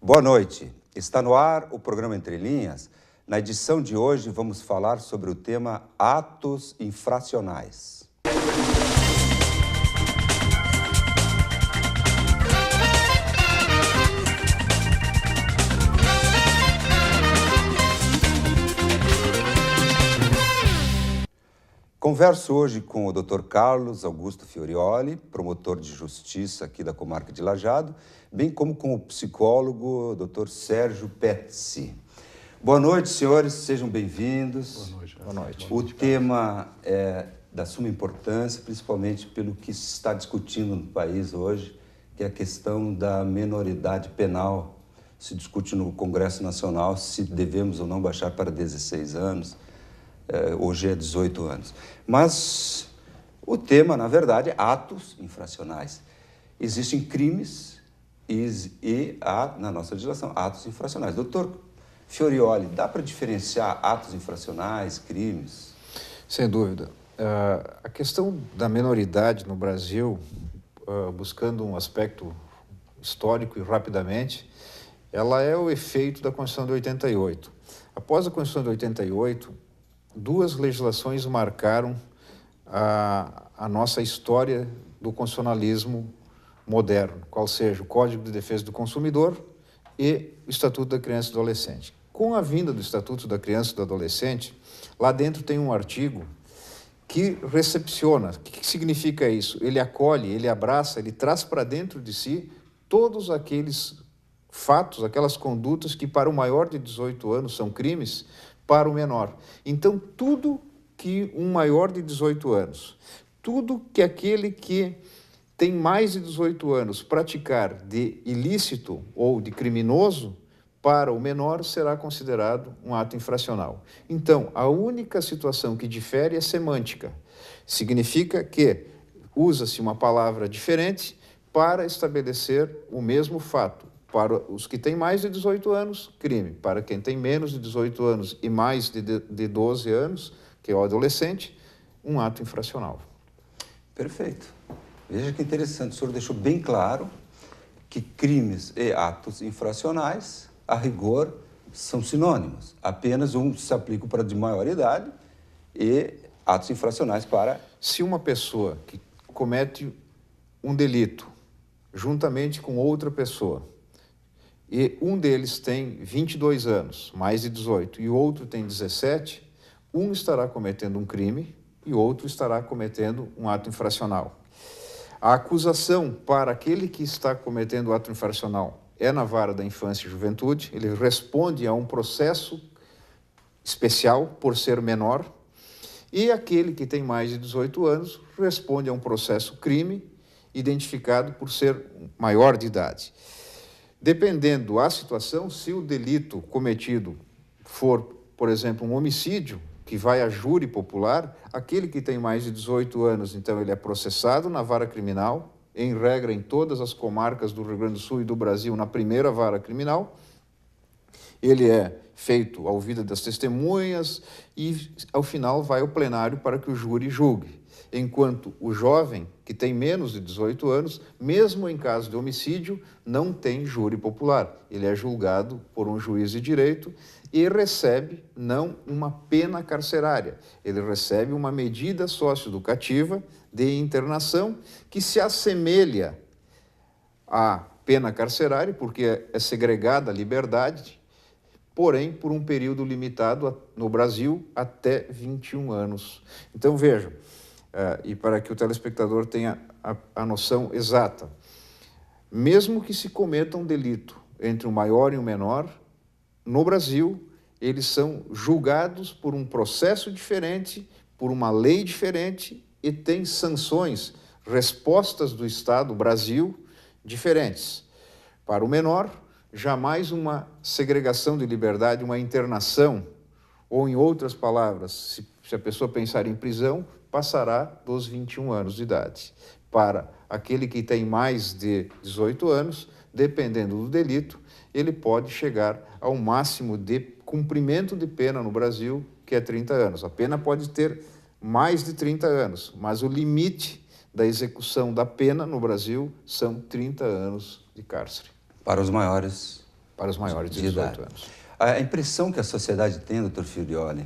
Boa noite. Está no ar o programa Entre Linhas. Na edição de hoje vamos falar sobre o tema atos infracionais. Converso hoje com o Dr. Carlos Augusto Fiorioli, promotor de justiça aqui da comarca de Lajeado, bem como com o psicólogo Dr. Sérgio Petzi. Boa noite, senhores, sejam bem-vindos. Boa noite. Boa noite. O tema é da suma importância, principalmente pelo que se está discutindo no país hoje, que é a questão da menoridade penal. Se discute no Congresso Nacional se devemos ou não baixar para 16 anos. Hoje é 18 anos. Mas o tema, na verdade, é atos infracionais. Existem crimes e há, na nossa legislação, atos infracionais. Doutor Fiorioli, dá para diferenciar atos infracionais, crimes? Sem dúvida. A questão da menoridade no Brasil, buscando um aspecto histórico e rapidamente, ela é o efeito da Constituição de 88. Após a Constituição de 88, duas legislações marcaram a nossa história do constitucionalismo moderno, qual seja o Código de Defesa do Consumidor e o Estatuto da Criança e do Adolescente. Com a vinda do Estatuto da Criança e do Adolescente, lá dentro tem um artigo que recepciona. O que significa isso? Ele acolhe, ele abraça, ele traz para dentro de si todos aqueles fatos, aquelas condutas que para o maior de 18 anos são crimes, para o menor. Então, tudo que um maior de 18 anos, tudo que aquele que tem mais de 18 anos praticar de ilícito ou de criminoso, para o menor será considerado um ato infracional. Então, a única situação que difere é semântica. Significa que usa-se uma palavra diferente para estabelecer o mesmo fato. Para os que têm mais de 18 anos, crime. Para quem tem menos de 18 anos e mais de 12 anos, que é o adolescente, um ato infracional. Perfeito. Veja que interessante, o senhor deixou bem claro que crimes e atos infracionais, a rigor, são sinônimos. Apenas um se aplica para de maior idade e atos infracionais para... Se uma pessoa que comete um delito juntamente com outra pessoa, e um deles tem 22 anos, mais de 18, e o outro tem 17, um estará cometendo um crime e o outro estará cometendo um ato infracional. A acusação para aquele que está cometendo o ato infracional é na vara da infância e juventude, ele responde a um processo especial por ser menor, e aquele que tem mais de 18 anos responde a um processo crime identificado por ser maior de idade. Dependendo da situação, se o delito cometido for, por exemplo, um homicídio, que vai a júri popular, aquele que tem mais de 18 anos, então ele é processado na vara criminal, em regra em todas as comarcas do Rio Grande do Sul e do Brasil, na primeira vara criminal. Ele é feito a ouvida das testemunhas e, ao final, vai ao plenário para que o júri julgue. Enquanto o jovem, que tem menos de 18 anos, mesmo em caso de homicídio, não tem júri popular. Ele é julgado por um juiz de direito e recebe não uma pena carcerária, ele recebe uma medida socioeducativa de internação que se assemelha à pena carcerária, porque é segregada a liberdade, porém por um período limitado no Brasil até 21 anos. Então vejam, e para que o telespectador tenha a noção exata, mesmo que se cometa um delito entre um maior e um menor, no Brasil, eles são julgados por um processo diferente, por uma lei diferente e têm sanções, respostas do Estado, Brasil, diferentes. Para o menor, jamais uma segregação de liberdade, uma internação, ou em outras palavras, se a pessoa pensar em prisão, passará dos 21 anos de idade. Para aquele que tem mais de 18 anos, dependendo do delito, ele pode chegar ao máximo de cumprimento de pena no Brasil, que é 30 anos. A pena pode ter mais de 30 anos, mas o limite da execução da pena no Brasil são 30 anos de cárcere. Para os maiores para os maiores de 18 anos. A impressão que a sociedade tem, doutor Filioli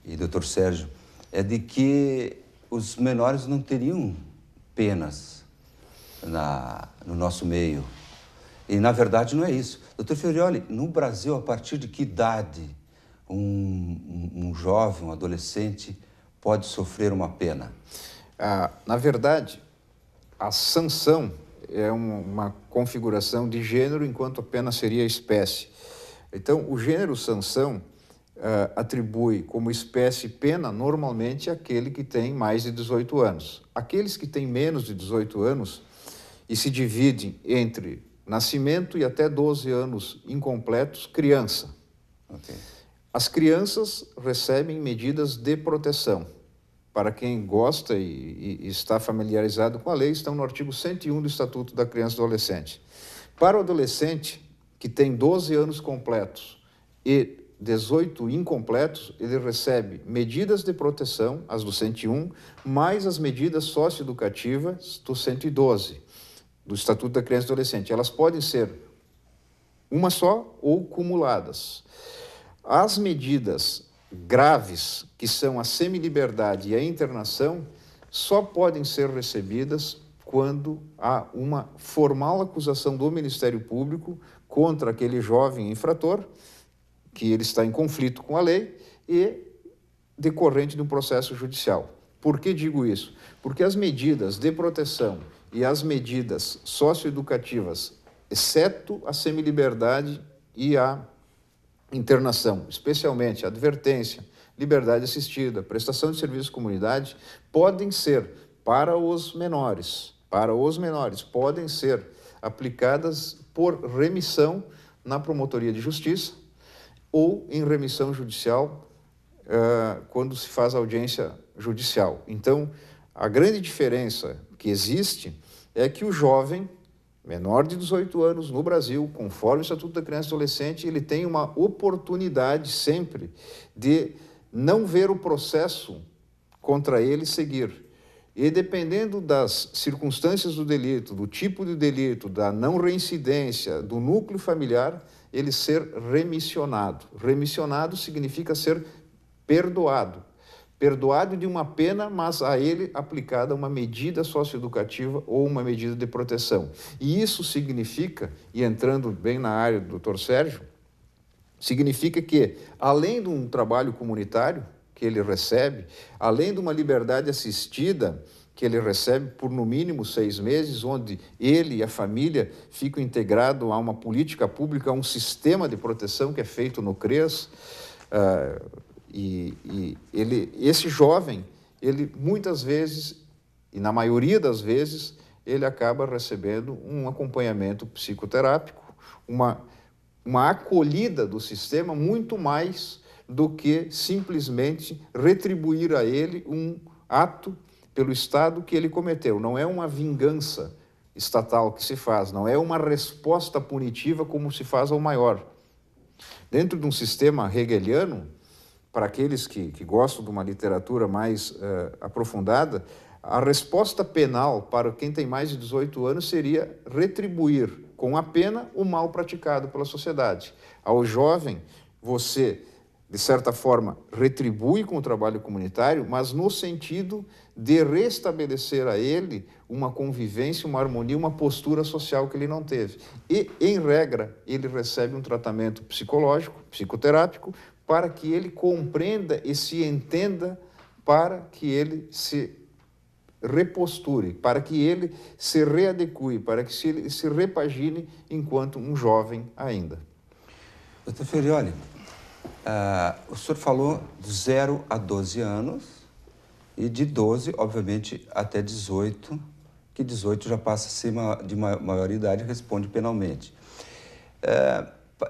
e doutor Sérgio, é de que os menores não teriam penas no nosso meio. E, na verdade, não é isso. Doutor Filioli, no Brasil, a partir de que idade um jovem, um adolescente, pode sofrer uma pena? Na verdade, a sanção é uma configuração de gênero, enquanto a pena seria espécie. Então, o gênero sanção atribui como espécie pena, normalmente, aquele que tem mais de 18 anos. Aqueles que têm menos de 18 anos e se dividem entre nascimento e até 12 anos incompletos, criança. Okay. As crianças recebem medidas de proteção. Para quem gosta e está familiarizado com a lei, estão no artigo 101 do Estatuto da Criança e do Adolescente. Para o adolescente que tem 12 anos completos e 18 incompletos, ele recebe medidas de proteção, as do 101, mais as medidas socioeducativas do 112, do Estatuto da Criança e do Adolescente. Elas podem ser uma só ou cumuladas. As medidas graves, que são a semiliberdade e a internação, só podem ser recebidas quando há uma formal acusação do Ministério Público contra aquele jovem infrator, que ele está em conflito com a lei, e decorrente de um processo judicial. Por que digo isso? Porque as medidas de proteção e as medidas socioeducativas, exceto a semiliberdade e a internação, especialmente a advertência, liberdade assistida, prestação de serviço à comunidade, podem ser, para os menores, podem ser aplicadas por remissão na promotoria de justiça ou em remissão judicial quando se faz audiência judicial. Então, a grande diferença que existe é que o jovem menor de 18 anos no Brasil, conforme o Estatuto da Criança e do Adolescente, ele tem uma oportunidade sempre de não ver o processo contra ele seguir. E dependendo das circunstâncias do delito, do tipo de delito, da não reincidência, do núcleo familiar, ele ser remissionado. Remissionado significa ser perdoado. Perdoado de uma pena, mas a ele aplicada uma medida socioeducativa ou uma medida de proteção. E isso significa, e entrando bem na área do Dr. Sérgio, significa que, além de um trabalho comunitário que ele recebe, além de uma liberdade assistida que ele recebe por no mínimo 6 meses, onde ele e a família ficam integrados a uma política pública, a um sistema de proteção que é feito no CREAS, esse jovem, ele muitas vezes, e na maioria das vezes, ele acaba recebendo um acompanhamento psicoterápico, uma acolhida do sistema muito mais do que simplesmente retribuir a ele um ato pelo Estado que ele cometeu. Não é uma vingança estatal que se faz, não é uma resposta punitiva como se faz ao maior. Dentro de um sistema hegeliano, para aqueles que gostam de uma literatura mais aprofundada, a resposta penal para quem tem mais de 18 anos seria retribuir com a pena o mal praticado pela sociedade. Ao jovem, você, de certa forma, retribui com o trabalho comunitário, mas no sentido de restabelecer a ele uma convivência, uma harmonia, uma postura social que ele não teve. E, em regra, ele recebe um tratamento psicológico, psicoterápico, para que ele compreenda e se entenda, para que ele se reposture, para que ele se readeque, para que ele se repagine enquanto um jovem ainda. Doutor Filioli, o senhor falou de 0 a 12 anos e de 12, obviamente, até 18, que 18 já passa a ser de maioridade e responde penalmente.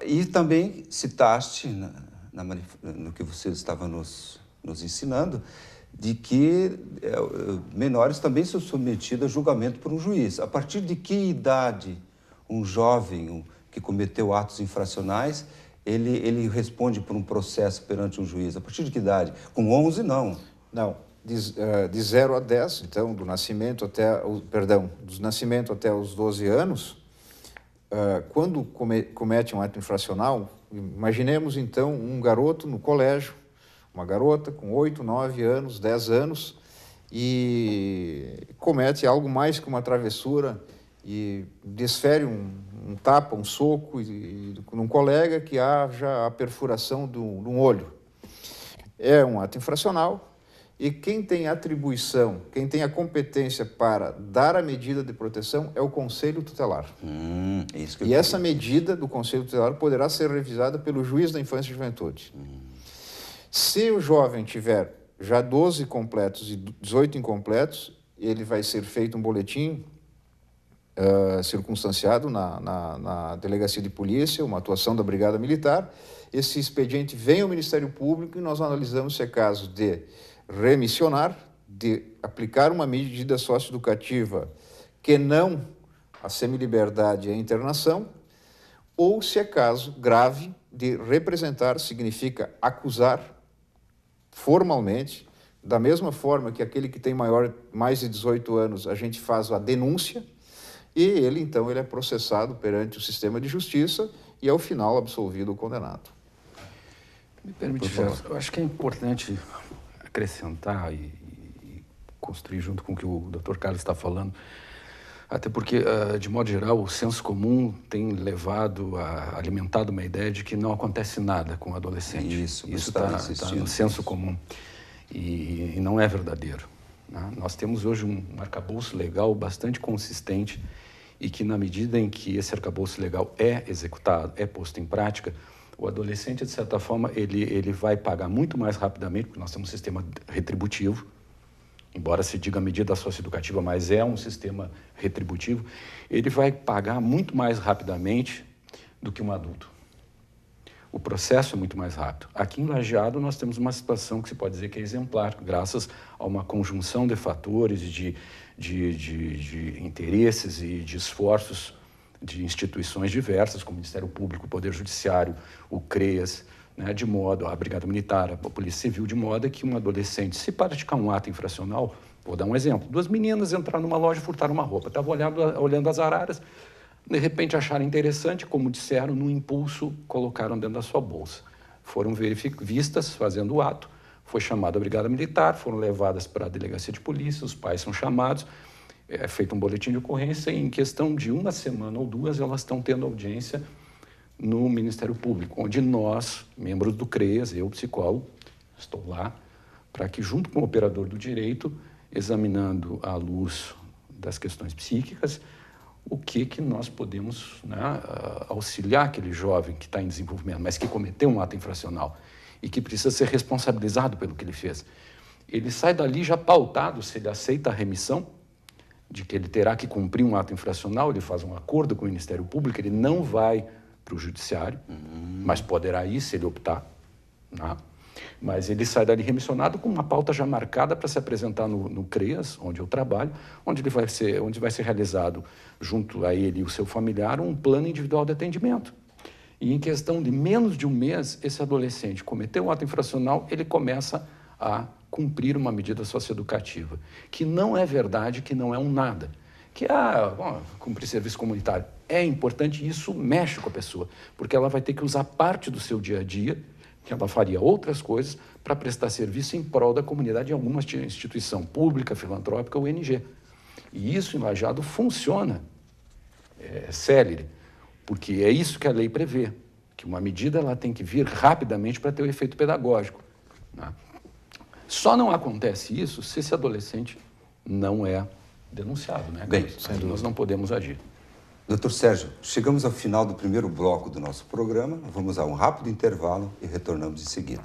E também citaste no que você estava nos ensinando, de que menores também são submetidos a julgamento por um juiz. A partir de que idade um jovem que cometeu atos infracionais, ele responde por um processo perante um juiz? A partir de que idade? Com 11, não. Não. De 0 a 10, então, do nascimento até os 12 anos, quando comete um ato infracional, imaginemos então um garoto no colégio, uma garota com 8, 9 anos, 10 anos, e comete algo mais que uma travessura e desfere um tapa, um soco num colega que haja a perfuração de um olho. É um ato infracional e quem tem atribuição, quem tem a competência para dar a medida de proteção é o Conselho Tutelar. Isso que E essa medida do Conselho Tutelar poderá ser revisada pelo juiz da infância e juventude. Se o jovem tiver já 12 completos e 18 incompletos, ele vai ser feito um boletim circunstanciado na delegacia de polícia, uma atuação da Brigada Militar. Esse expediente vem ao Ministério Público e nós analisamos se é caso de remissionar, de aplicar uma medida socioeducativa que não a semiliberdade e a internação, ou se é caso grave de representar, significa acusar formalmente, da mesma forma que aquele que tem mais de 18 anos, a gente faz a denúncia, e ele, então, ele é processado perante o sistema de justiça e, ao final, absolvido ou condenado. Me permite, Gerson, eu acho que é importante acrescentar e construir junto com o que o Dr. Carlos está falando, até porque, de modo geral, o senso comum tem alimentado uma ideia de que não acontece nada com o adolescente. Isso está no senso comum e não é verdadeiro, né? Nós temos hoje um arcabouço legal bastante consistente e que, na medida em que esse arcabouço legal é executado, é posto em prática, o adolescente, de certa forma, ele vai pagar muito mais rapidamente, porque nós temos um sistema retributivo, embora se diga medida socioeducativa, mas é um sistema retributivo, ele vai pagar muito mais rapidamente do que um adulto. O processo é muito mais rápido. Aqui em Lajeado nós temos uma situação que se pode dizer que é exemplar, graças a uma conjunção de fatores, de interesses e de esforços de instituições diversas, como o Ministério Público, o Poder Judiciário, o CREAS, né, de modo, a Brigada Militar, a Polícia Civil, de modo que um adolescente, se praticar um ato infracional, vou dar um exemplo, 2 meninas entraram numa loja e furtaram uma roupa, estavam olhando as araras, de repente acharam interessante, como disseram, no impulso, colocaram dentro da sua bolsa. Foram vistas fazendo o ato, foi chamada a Brigada Militar, foram levadas para a delegacia de polícia, os pais são chamados, é feito um boletim de ocorrência e em questão de 1 semana ou 2, elas estão tendo audiência no Ministério Público, onde nós, membros do CREAS, eu, psicólogo, estou lá, para que, junto com o operador do direito, examinando à luz das questões psíquicas, o que nós podemos, né, auxiliar aquele jovem que está em desenvolvimento, mas que cometeu um ato infracional e que precisa ser responsabilizado pelo que ele fez. Ele sai dali já pautado, se ele aceita a remissão, de que ele terá que cumprir um ato infracional, ele faz um acordo com o Ministério Público, ele não vai para o Judiciário, mas poderá ir se ele optar, né? Mas ele sai dali remissionado com uma pauta já marcada para se apresentar no CREAS, onde eu trabalho, onde vai ser realizado, junto a ele e o seu familiar, um plano individual de atendimento. E em questão de menos de um mês, esse adolescente cometeu um ato infracional, ele começa a cumprir uma medida socioeducativa, que não é verdade, que não é um nada, que cumprir serviço comunitário. É importante e isso mexe com a pessoa, porque ela vai ter que usar parte do seu dia a dia, que ela faria outras coisas, para prestar serviço em prol da comunidade em alguma instituição pública, filantrópica ou ONG. E isso em Lajeado funciona, é célere, porque é isso que a lei prevê, que uma medida ela tem que vir rapidamente para ter o efeito pedagógico, né? Só não acontece isso se esse adolescente não é denunciado, né? Bem, nós não podemos agir. Doutor Sérgio, chegamos ao final do primeiro bloco do nosso programa. Vamos a um rápido intervalo e retornamos em seguida.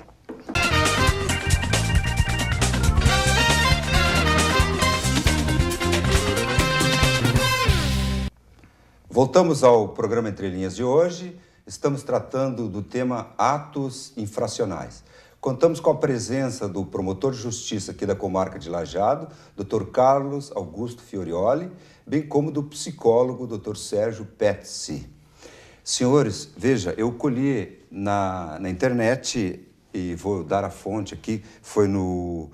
Voltamos ao programa Entre Linhas de hoje. Estamos tratando do tema atos infracionais. Contamos com a presença do promotor de justiça aqui da comarca de Lajeado, Dr. Carlos Augusto Fiorioli, bem como do psicólogo Dr. Sérgio Petzi. Senhores, veja, eu colhi na internet, e vou dar a fonte aqui, foi no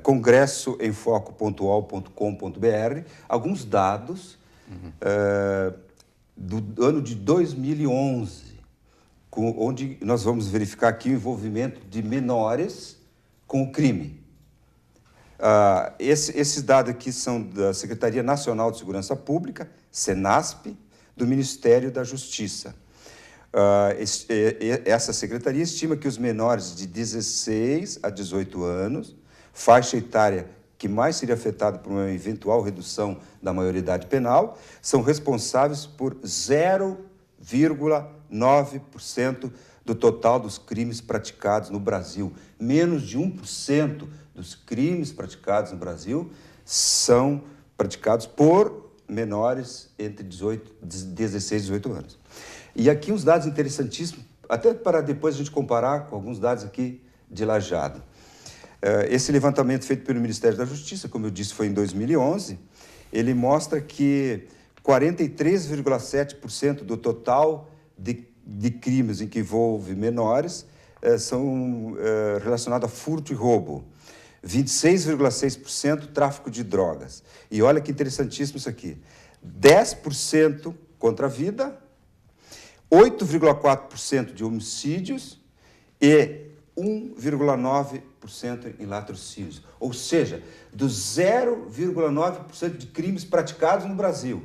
congressoemfoco.ol.com.br, alguns dados do ano de 2011, onde nós vamos verificar aqui o envolvimento de menores com o crime. Esses dados aqui são da Secretaria Nacional de Segurança Pública, Senasp, do Ministério da Justiça. Essa secretaria estima que os menores de 16 a 18 anos, faixa etária que mais seria afetada por uma eventual redução da maioridade penal, são responsáveis por 0,9% do total dos crimes praticados no Brasil. Menos de 1% dos crimes praticados no Brasil são praticados por menores entre 16 e 18 anos. E aqui uns dados interessantíssimos, até para depois a gente comparar com alguns dados aqui de Lajeado. Esse levantamento feito pelo Ministério da Justiça, como eu disse, foi em 2011, ele mostra que 43,7% do total de crimes em que envolve menores são relacionados a furto e roubo. 26,6% tráfico de drogas. E olha que interessantíssimo isso aqui. 10% contra a vida, 8,4% de homicídios e 1,9% em latrocínios. Ou seja, dos 0,9% de crimes praticados no Brasil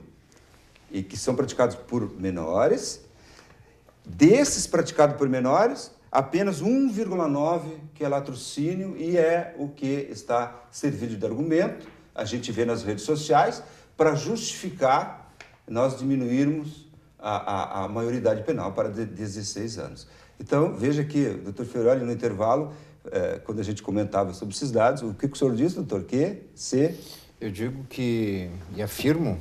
e que são praticados por menores, desses praticados por menores, apenas 1,9% que é latrocínio e é o que está servido de argumento, a gente vê nas redes sociais, para justificar nós diminuirmos a maioridade penal para 16 anos. Então, veja que o doutor Fiorelli, no intervalo, quando a gente comentava sobre esses dados, o que o senhor disse, doutor? Eu digo que, e afirmo,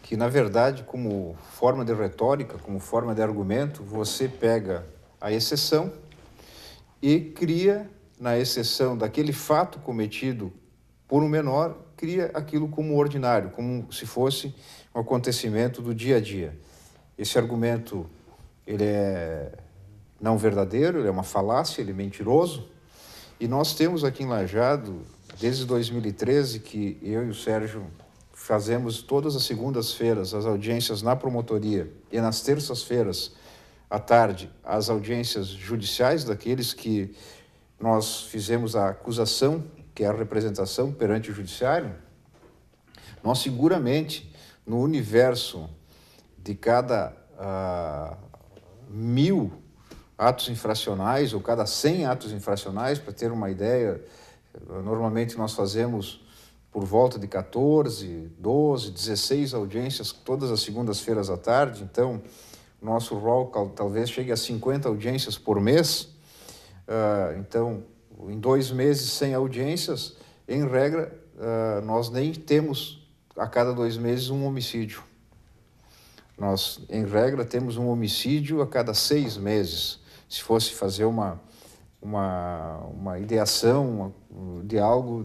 que, na verdade, como forma de retórica, como forma de argumento, você pega a exceção e cria, na exceção daquele fato cometido por um menor, cria aquilo como ordinário, como se fosse um acontecimento do dia a dia. Esse argumento, ele é não verdadeiro, ele é uma falácia, ele é mentiroso, e nós temos aqui em Lajeado, desde 2013, que eu e o Sérgio fazemos todas as segundas-feiras as audiências na promotoria e nas terças-feiras à tarde as audiências judiciais daqueles que nós fizemos a acusação, que é a representação perante o judiciário. Nós seguramente, no universo de cada 1000 atos infracionais ou cada 100 atos infracionais, para ter uma ideia, normalmente nós fazemos por volta de 14, 12, 16 audiências todas as segundas-feiras à tarde, então nosso rol talvez chegue a 50 audiências por mês. Então, em 2 meses, 100 audiências, em regra, nós nem temos a cada 2 meses um homicídio. Nós, em regra, temos um homicídio a cada 6 meses. Se fosse fazer uma ideação de algo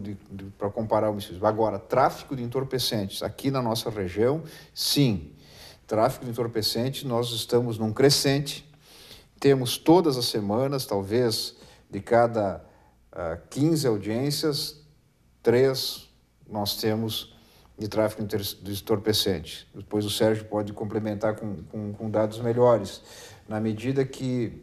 para comparar homicídios. Agora, tráfico de entorpecentes aqui na nossa região, sim. Tráfico de entorpecentes, nós estamos num crescente. Temos todas as semanas, talvez de cada 15 audiências, 3 nós temos de tráfico de entorpecentes. Depois o Sérgio pode complementar com dados melhores. Na medida que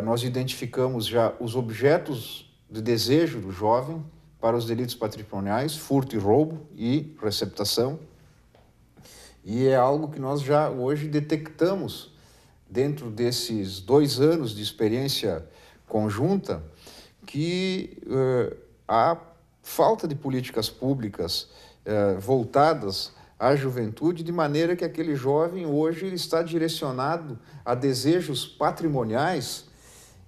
nós identificamos já os objetos de desejo do jovem para os delitos patrimoniais, furto e roubo e receptação. E é algo que nós já hoje detectamos dentro desses 2 anos de experiência conjunta, que há falta de políticas públicas voltadas à juventude, de maneira que aquele jovem hoje ele está direcionado a desejos patrimoniais,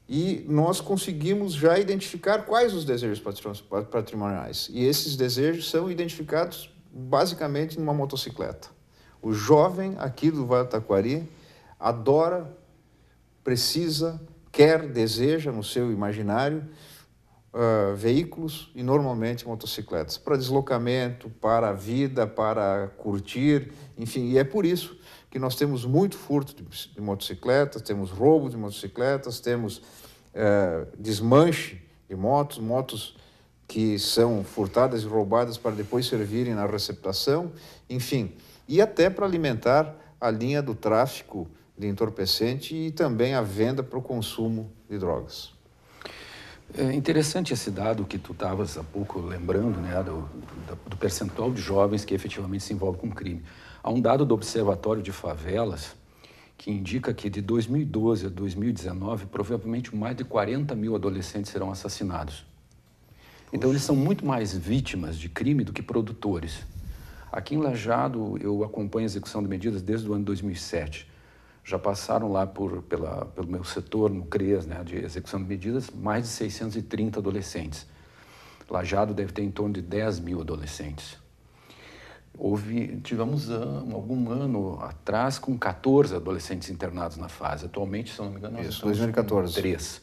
e nós conseguimos já identificar quais os desejos patrimoniais. E esses desejos são identificados basicamente numa motocicleta. O jovem aqui do Vale do Taquari adora, precisa, quer, deseja no seu imaginário veículos e normalmente motocicletas, para deslocamento, para a vida, para curtir, enfim, e é por isso que nós temos muito furto de motocicletas, temos roubo de motocicletas, temos desmanche de motos que são furtadas e roubadas para depois servirem na receptação, enfim, e até para alimentar a linha do tráfico de entorpecente e também a venda para o consumo de drogas. É interessante esse dado que tu estavas há pouco lembrando, né, do percentual de jovens que efetivamente se envolvem com crime. Há um dado do Observatório de Favelas que indica que de 2012 a 2019, provavelmente mais de 40 mil adolescentes serão assassinados. Então, eles são muito mais vítimas de crime do que produtores. Aqui em Lajeado, eu acompanho a execução de medidas desde o ano 2007. Já passaram lá pelo meu setor, no CREAS, né, de execução de medidas, mais de 630 adolescentes. Lajeado deve ter em torno de 10 mil adolescentes. Tivemos algum ano atrás com 14 adolescentes internados na fase. Atualmente, se eu não me engano, nós estamos 2014. com 3.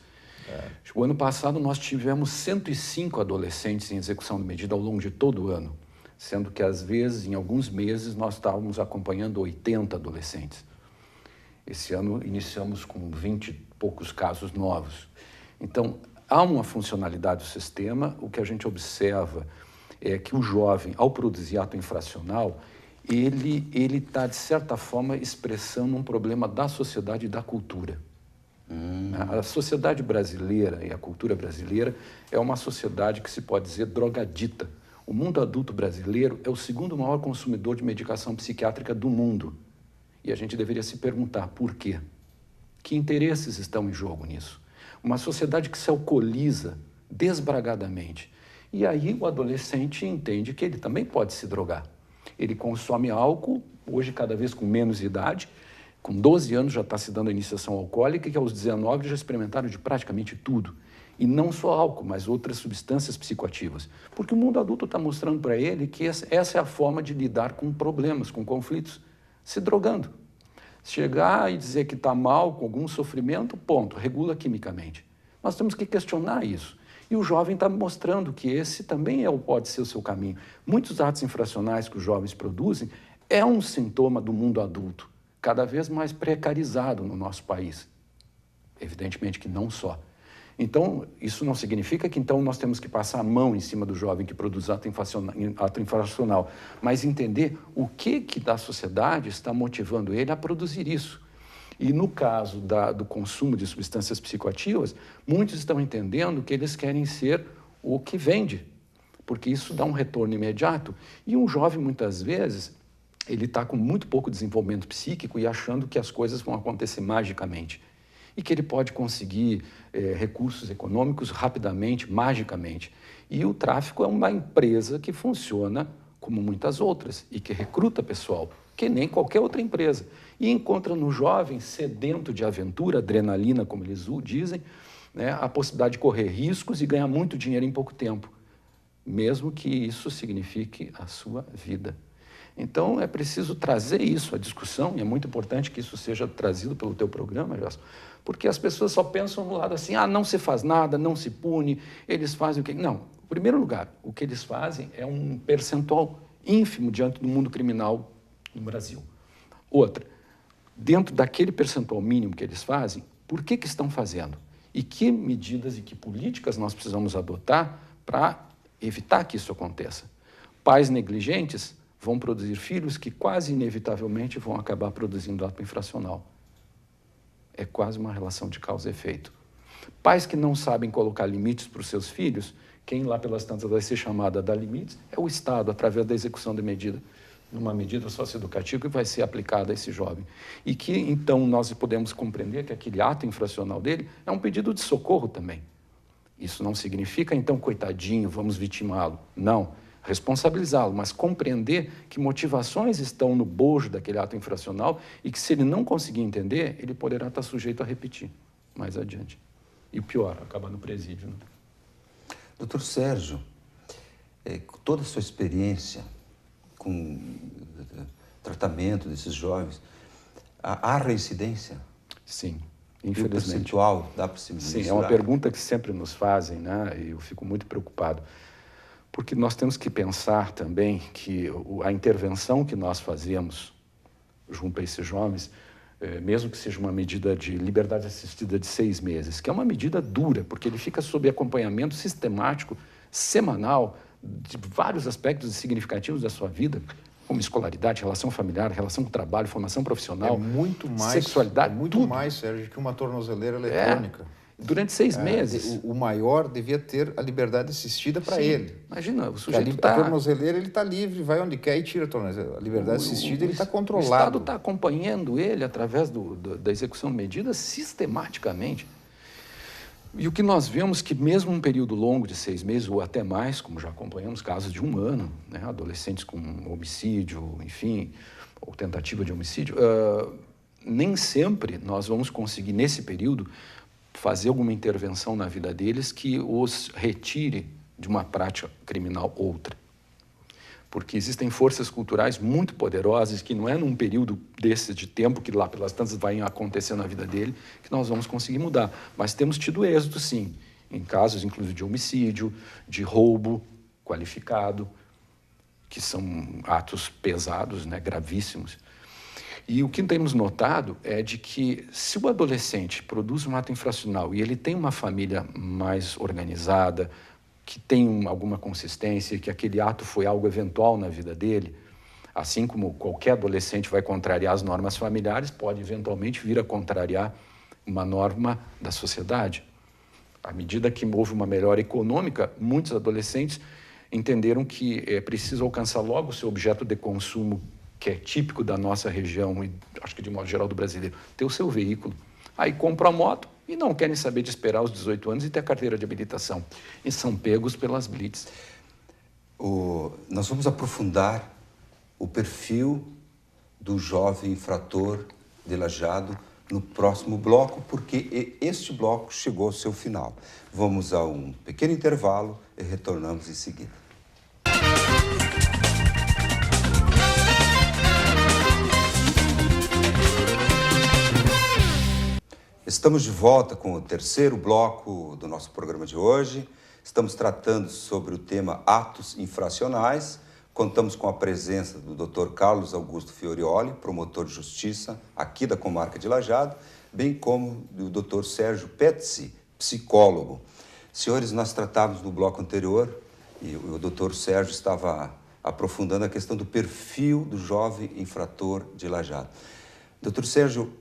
O ano passado, nós tivemos 105 adolescentes em execução de medida ao longo de todo o ano, sendo que, às vezes, em alguns meses, nós estávamos acompanhando 80 adolescentes. Esse ano, iniciamos com 20 e poucos casos novos. Então, há uma funcionalidade do sistema. O que a gente observa é que o jovem, ao produzir ato infracional, ele está, de certa forma, expressando um problema da sociedade e da cultura. A sociedade brasileira e a cultura brasileira é uma sociedade que se pode dizer drogadita. O mundo adulto brasileiro é o segundo maior consumidor de medicação psiquiátrica do mundo. E a gente deveria se perguntar por quê? Que interesses estão em jogo nisso? Uma sociedade que se alcooliza desbragadamente. E aí o adolescente entende que ele também pode se drogar. Ele consome álcool, hoje cada vez com menos idade, com 12 anos já está se dando a iniciação alcoólica, que aos 19 já experimentaram de praticamente tudo. E não só álcool, mas outras substâncias psicoativas. Porque o mundo adulto está mostrando para ele que essa é a forma de lidar com problemas, com conflitos, se drogando. Chegar e dizer que está mal, com algum sofrimento, ponto, regula quimicamente. Nós temos que questionar isso. E o jovem está mostrando que esse também pode ser o seu caminho. Muitos atos infracionais que os jovens produzem é um sintoma do mundo adulto, cada vez mais precarizado no nosso país. Evidentemente que não só. Então, isso não significa que então nós temos que passar a mão em cima do jovem que produz ato infracional, mas entender o que da sociedade está motivando ele a produzir isso. E no caso do consumo de substâncias psicoativas, muitos estão entendendo que eles querem ser o que vende, porque isso dá um retorno imediato. E um jovem, muitas vezes, ele está com muito pouco desenvolvimento psíquico e achando que as coisas vão acontecer magicamente. E que ele pode conseguir recursos econômicos rapidamente, magicamente. E o tráfico é uma empresa que funciona como muitas outras e que recruta pessoal, que nem qualquer outra empresa. E encontra no jovem, sedento de aventura, adrenalina, como eles dizem, né, a possibilidade de correr riscos e ganhar muito dinheiro em pouco tempo, mesmo que isso signifique a sua vida. Então, é preciso trazer isso à discussão, e é muito importante que isso seja trazido pelo teu programa, Gerson, porque as pessoas só pensam no lado assim, não se faz nada, não se pune, eles fazem o que... Não, em primeiro lugar, o que eles fazem é um percentual ínfimo diante do mundo criminal no Brasil. Outra, dentro daquele percentual mínimo que eles fazem, por que estão fazendo? E que medidas e que políticas nós precisamos adotar para evitar que isso aconteça? Pais negligentes vão produzir filhos que quase inevitavelmente vão acabar produzindo ato infracional. É quase uma relação de causa e efeito. Pais que não sabem colocar limites para os seus filhos, quem lá pelas tantas vai ser chamado a dar limites é o Estado, através da execução de medida, numa medida socioeducativa que vai ser aplicada a esse jovem. E que, então, nós podemos compreender que aquele ato infracional dele é um pedido de socorro também. Isso não significa, então, coitadinho, vamos vitimá-lo. Não. Responsabilizá-lo, mas compreender que motivações estão no bojo daquele ato infracional e que, se ele não conseguir entender, ele poderá estar sujeito a repetir mais adiante. E o pior, acabar no presídio. Né? Doutor Sérgio, toda a sua experiência com tratamento desses jovens, há reincidência? Sim, infelizmente. infelizmente. O percentual dá para se mensurar? Sim, é uma pergunta que sempre nos fazem, né? E eu fico muito preocupado. Porque nós temos que pensar também que a intervenção que nós fazemos junto a esses jovens, mesmo que seja uma medida de liberdade assistida de 6 meses, que é uma medida dura, porque ele fica sob acompanhamento sistemático, semanal, de vários aspectos significativos da sua vida, como escolaridade, relação familiar, relação com trabalho, formação profissional, sexualidade, tudo. Mais, Sérgio, que uma tornozeleira eletrônica. Durante 6 meses. O maior devia ter a liberdade assistida para ele. Imagina, o sujeito A tornozeleira, ele está livre, vai onde quer e tira a tornozeleira. A liberdade assistida, ele está controlado. O Estado está acompanhando ele através da execução de medidas sistematicamente. E o que nós vemos que mesmo um período longo de 6 meses ou até mais, como já acompanhamos casos de 1 ano, né, adolescentes com homicídio, enfim, ou tentativa de homicídio, nem sempre nós vamos conseguir, nesse período, fazer alguma intervenção na vida deles que os retire de uma prática criminal outra. Porque existem forças culturais muito poderosas que não é num período desse de tempo, que lá pelas tantas vai acontecer na vida dele, que nós vamos conseguir mudar. Mas temos tido êxito, sim, em casos, inclusive, de homicídio, de roubo qualificado, que são atos pesados, né, gravíssimos. E o que temos notado é de que se o adolescente produz um ato infracional e ele tem uma família mais organizada, que tem alguma consistência, que aquele ato foi algo eventual na vida dele, assim como qualquer adolescente vai contrariar as normas familiares, pode eventualmente vir a contrariar uma norma da sociedade. À medida que houve uma melhora econômica, muitos adolescentes entenderam que é preciso alcançar logo o seu objeto de consumo, que é típico da nossa região e acho que de modo geral do brasileiro, ter o seu veículo. Aí compram a moto e não querem saber de esperar os 18 anos e ter a carteira de habilitação. E são pegos pelas blitz. Nós vamos aprofundar o perfil do jovem infrator de Lajeado no próximo bloco, porque este bloco chegou ao seu final. Vamos a um pequeno intervalo e retornamos em seguida. Estamos de volta com o terceiro bloco do nosso programa de hoje. Estamos tratando sobre o tema atos infracionais. Contamos com a presença do Dr. Carlos Augusto Fiorioli, promotor de justiça aqui da comarca de Lajeado, bem como do Dr. Sérgio Petzi, psicólogo. Senhores, nós tratávamos no bloco anterior e o Dr. Sérgio estava aprofundando a questão do perfil do jovem infrator de Lajeado. Dr. Sérgio,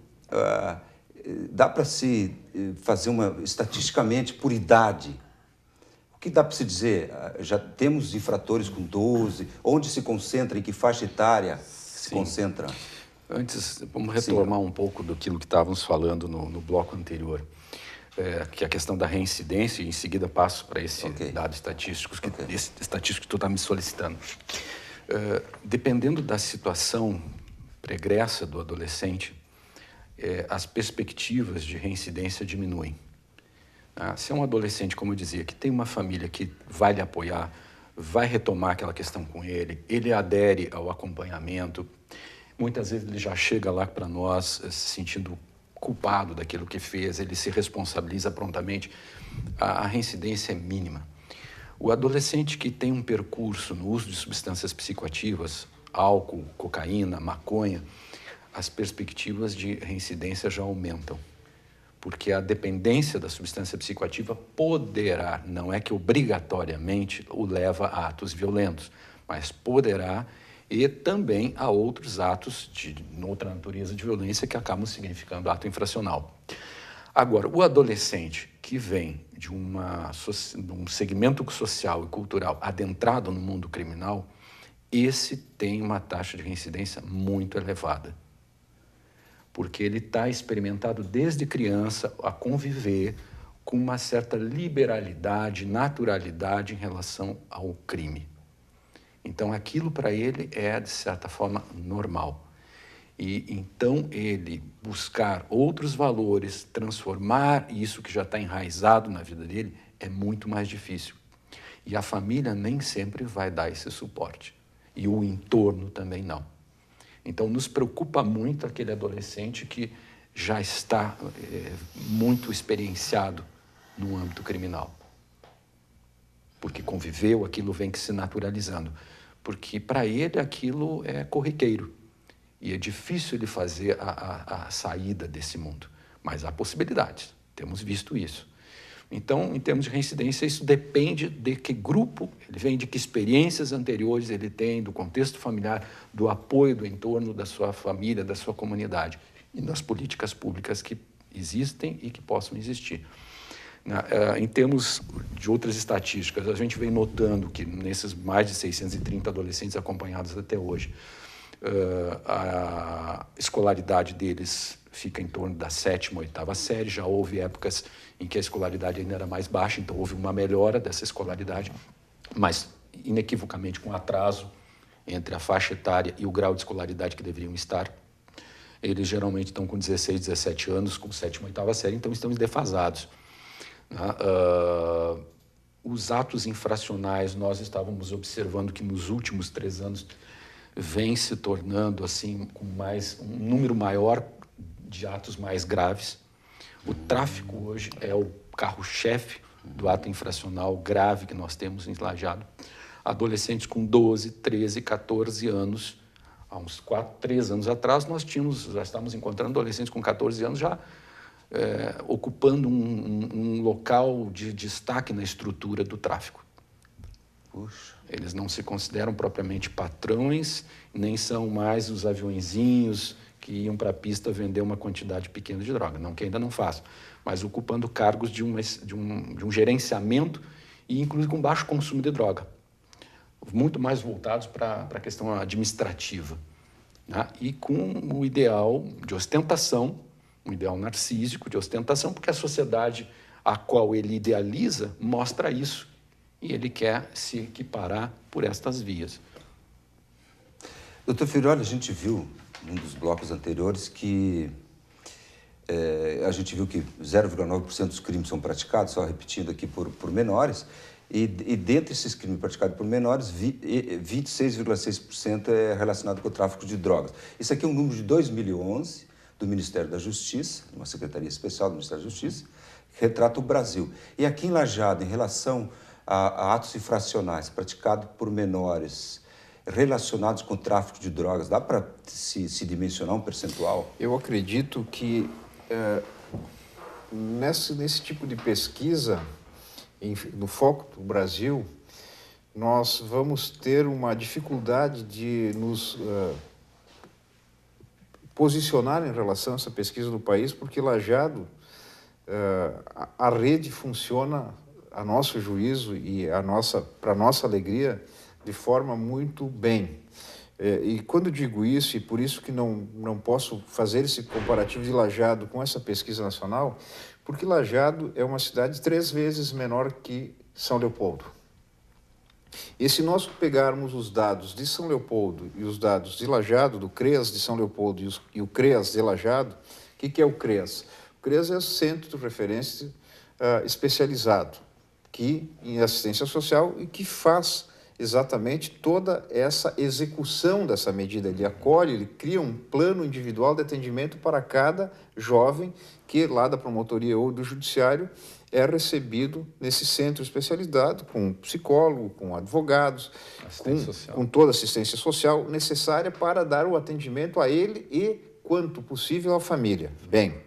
dá para se fazer estatisticamente por idade? O que dá para se dizer? Já temos infratores com 12, onde se concentra, em que faixa etária se concentra? Antes, vamos retomar um pouco daquilo que estávamos falando no bloco anterior, que é a questão da reincidência, e em seguida passo para esse dado estatístico, esse estatístico que tu está me solicitando. Dependendo da situação pregressa do adolescente, as perspectivas de reincidência diminuem. Se é um adolescente, como eu dizia, que tem uma família que vai lhe apoiar, vai retomar aquela questão com ele, ele adere ao acompanhamento, muitas vezes ele já chega lá para nós se sentindo culpado daquilo que fez, ele se responsabiliza prontamente, a reincidência é mínima. O adolescente que tem um percurso no uso de substâncias psicoativas, álcool, cocaína, maconha, as perspectivas de reincidência já aumentam, porque a dependência da substância psicoativa poderá, não é que obrigatoriamente o leva a atos violentos, mas poderá e também a outros atos de outra natureza de violência que acabam significando ato infracional. Agora, o adolescente que vem de um segmento social e cultural adentrado no mundo criminal, esse tem uma taxa de reincidência muito elevada, porque ele está experimentado desde criança a conviver com uma certa liberalidade, naturalidade em relação ao crime. Então, aquilo para ele é, de certa forma, normal. E então ele buscar outros valores, transformar isso que já está enraizado na vida dele, é muito mais difícil. E a família nem sempre vai dar esse suporte. E o entorno também não. Então, nos preocupa muito aquele adolescente que já está muito experienciado no âmbito criminal. Porque conviveu, aquilo vem que se naturalizando. Porque para ele aquilo é corriqueiro. E é difícil ele fazer a saída desse mundo. Mas há possibilidades, temos visto isso. Então, em termos de reincidência, isso depende de que grupo ele vem, de que experiências anteriores ele tem, do contexto familiar, do apoio do entorno, da sua família, da sua comunidade e das políticas públicas que existem e que possam existir. Em termos de outras estatísticas, a gente vem notando que nesses mais de 630 adolescentes acompanhados até hoje, a escolaridade deles fica em torno da 7ª, 8ª série. Já houve épocas em que a escolaridade ainda era mais baixa, então houve uma melhora dessa escolaridade, mas inequivocamente com atraso entre a faixa etária e o grau de escolaridade que deveriam estar. Eles geralmente estão com 16, 17 anos, com 7ª, 8ª série, então estão defasados. Os atos infracionais, nós estávamos observando que nos últimos 3 anos vem se tornando assim com um número maior de atos mais graves. O tráfico hoje é o carro-chefe do ato infracional grave que nós temos em Lajeado. Adolescentes com 12, 13, 14 anos. Há uns 3 anos atrás, já estávamos encontrando adolescentes com 14 anos já ocupando um local de destaque na estrutura do tráfico. Puxa. Eles não se consideram propriamente patrões, nem são mais os aviõezinhos que iam para a pista vender uma quantidade pequena de droga, não que ainda não façam, mas ocupando cargos de um gerenciamento e inclusive com baixo consumo de droga, muito mais voltados para a questão administrativa, né? E com o ideal de ostentação, um ideal narcísico de ostentação, porque a sociedade a qual ele idealiza mostra isso e ele quer se equiparar por estas vias. Doutor Firioli, a gente viu num dos blocos anteriores que a gente viu que 0,9% dos crimes são praticados, só repetindo aqui, por menores, e dentre esses crimes praticados por menores, 26,6% é relacionado com o tráfico de drogas. Isso aqui é um número de 2011 do Ministério da Justiça, uma secretaria especial do Ministério da Justiça, que retrata o Brasil. E aqui em Lajeado, em relação a atos infracionais praticados por menores relacionados com o tráfico de drogas, dá para se dimensionar um percentual? Eu acredito que nesse tipo de pesquisa, no foco do Brasil, nós vamos ter uma dificuldade de nos posicionar em relação a essa pesquisa do país, porque Lajeado, a rede funciona, a nosso juízo e para nossa alegria, de forma muito bem. E quando digo isso, e por isso que não posso fazer esse comparativo de Lajeado com essa pesquisa nacional, porque Lajeado é uma cidade 3 vezes menor que São Leopoldo. E se nós pegarmos os dados de São Leopoldo e os dados de Lajeado, do CREAS de São Leopoldo e o CREAS de Lajeado, o que é o CREAS? O CREAS é o Centro de Referência especializado em assistência social e que faz exatamente toda essa execução dessa medida. Ele acolhe, ele cria um plano individual de atendimento para cada jovem que lá da promotoria ou do judiciário é recebido nesse centro especializado, com psicólogo, com advogados, com toda a assistência social necessária para dar o atendimento a ele e, quanto possível, à família. Bem,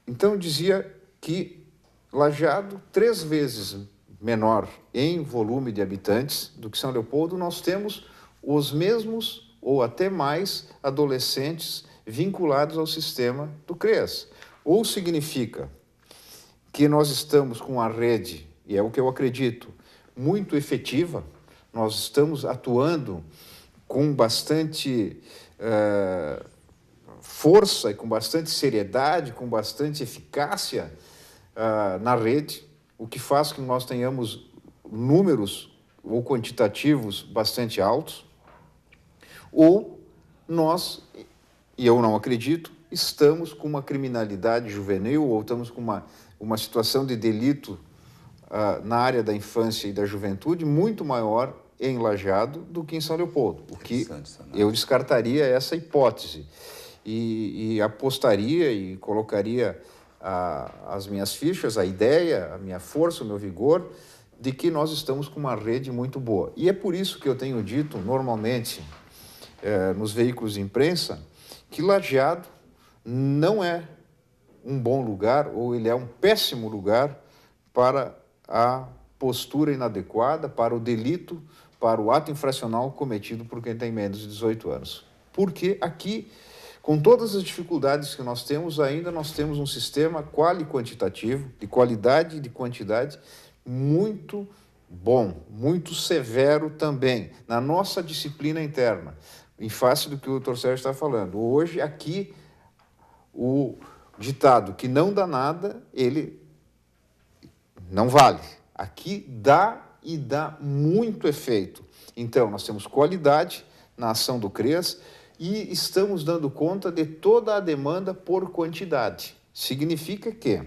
então eu dizia que Lajeado, 3 vezes menor em volume de habitantes do que São Leopoldo, nós temos os mesmos ou até mais adolescentes vinculados ao sistema do CREAS. Ou significa que nós estamos com a rede, e é o que eu acredito, muito efetiva, nós estamos atuando com bastante força e com bastante seriedade, com bastante eficácia na rede, o que faz que nós tenhamos números ou quantitativos bastante altos, ou nós, e eu não acredito, estamos com uma criminalidade juvenil ou estamos com uma situação de delito na área da infância e da juventude muito maior em Lajeado do que em São Leopoldo, o que eu descartaria essa hipótese e apostaria e colocaria as minhas fichas, a ideia, a minha força, o meu vigor, de que nós estamos com uma rede muito boa. E é por isso que eu tenho dito, normalmente, nos veículos de imprensa, que Lajeado não é um bom lugar ou ele é um péssimo lugar para a postura inadequada, para o delito, para o ato infracional cometido por quem tem menos de 18 anos. Porque aqui, com todas as dificuldades que nós temos, ainda nós temos um sistema quali-quantitativo, de qualidade e de quantidade, muito bom, muito severo também, na nossa disciplina interna, em face do que o Dr. Sérgio está falando. Hoje, aqui, o ditado que não dá nada, ele não vale. Aqui dá e dá muito efeito. Então, nós temos qualidade na ação do CREAS e estamos dando conta de toda a demanda por quantidade. Significa que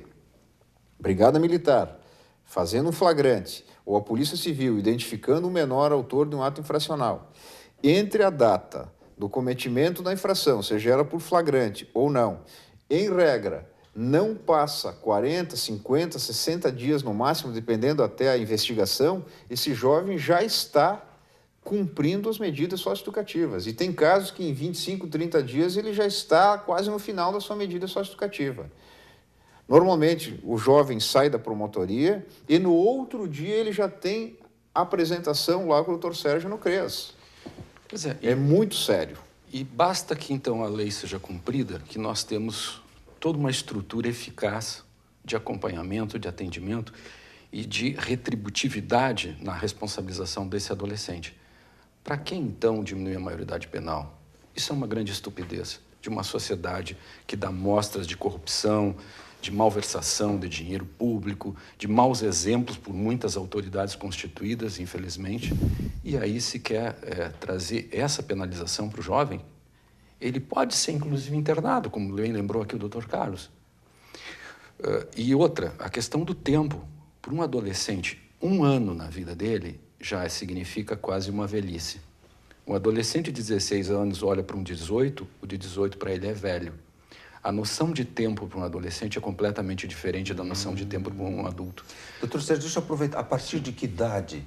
Brigada Militar, fazendo um flagrante, ou a Polícia Civil identificando um menor autor de um ato infracional, entre a data do cometimento da infração, seja ela por flagrante ou não, em regra, não passa 40, 50, 60 dias no máximo, dependendo até a investigação, esse jovem já está cumprindo as medidas socioeducativas. E tem casos que em 25, 30 dias ele já está quase no final da sua medida socioeducativa. Normalmente, o jovem sai da promotoria e no outro dia ele já tem apresentação lá com o Dr. Sérgio no CREAS. Pois é, é muito sério. E basta que, então, a lei seja cumprida, que nós temos toda uma estrutura eficaz de acompanhamento, de atendimento e de retributividade na responsabilização desse adolescente. Para quem, então, diminuir a maioridade penal? Isso é uma grande estupidez de uma sociedade que dá mostras de corrupção, de malversação de dinheiro público, de maus exemplos por muitas autoridades constituídas, infelizmente, e aí se quer trazer essa penalização para o jovem. Ele pode ser, inclusive, internado, como bem lembrou aqui o Dr. Carlos. E outra, a questão do tempo. Para um adolescente, 1 ano na vida dele já significa quase uma velhice. Um adolescente de 16 anos olha para um 18, o de 18 para ele é velho. A noção de tempo para um adolescente é completamente diferente da noção de tempo para um adulto. Doutor Sérgio, deixa eu aproveitar. A partir de que idade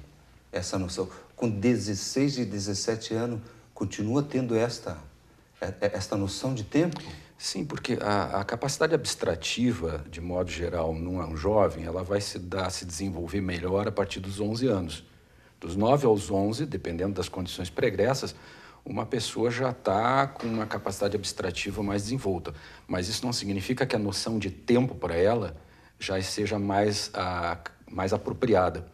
essa noção? Com 16 e 17 anos, continua tendo esta noção de tempo? Sim, porque a capacidade abstrativa, de modo geral, num jovem, ela vai se desenvolver melhor a partir dos 11 anos. Dos 9 aos 11, dependendo das condições pregressas, uma pessoa já está com uma capacidade abstrativa mais desenvolta. Mas isso não significa que a noção de tempo para ela já seja mais apropriada.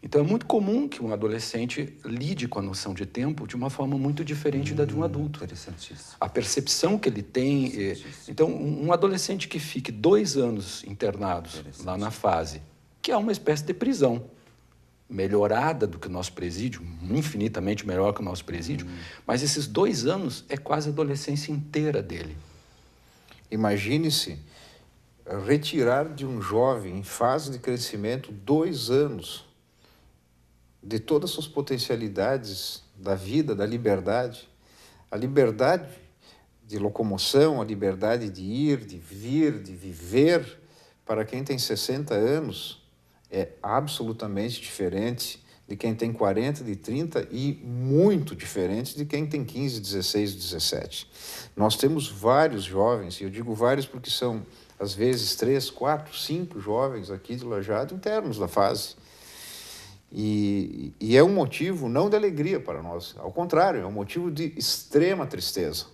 Então, é muito comum que um adolescente lide com a noção de tempo de uma forma muito diferente da de um adulto. Interessantíssimo. A percepção que ele tem... Então, um adolescente que fique 2 anos internados lá na fase, que é uma espécie de prisão, melhorada do que o nosso presídio, infinitamente melhor que o nosso presídio, mas esses 2 anos é quase a adolescência inteira dele. Imagine-se retirar de um jovem em fase de crescimento 2 anos de todas as suas potencialidades da vida, da liberdade. A liberdade de locomoção, a liberdade de ir, de vir, de viver, para quem tem 60 anos, é absolutamente diferente de quem tem 40, de 30 e muito diferente de quem tem 15, 16, 17. Nós temos vários jovens, e eu digo vários porque são, às vezes, 3, 4, 5 jovens aqui de Lajeado internos da fase. E é um motivo não de alegria para nós, ao contrário, é um motivo de extrema tristeza,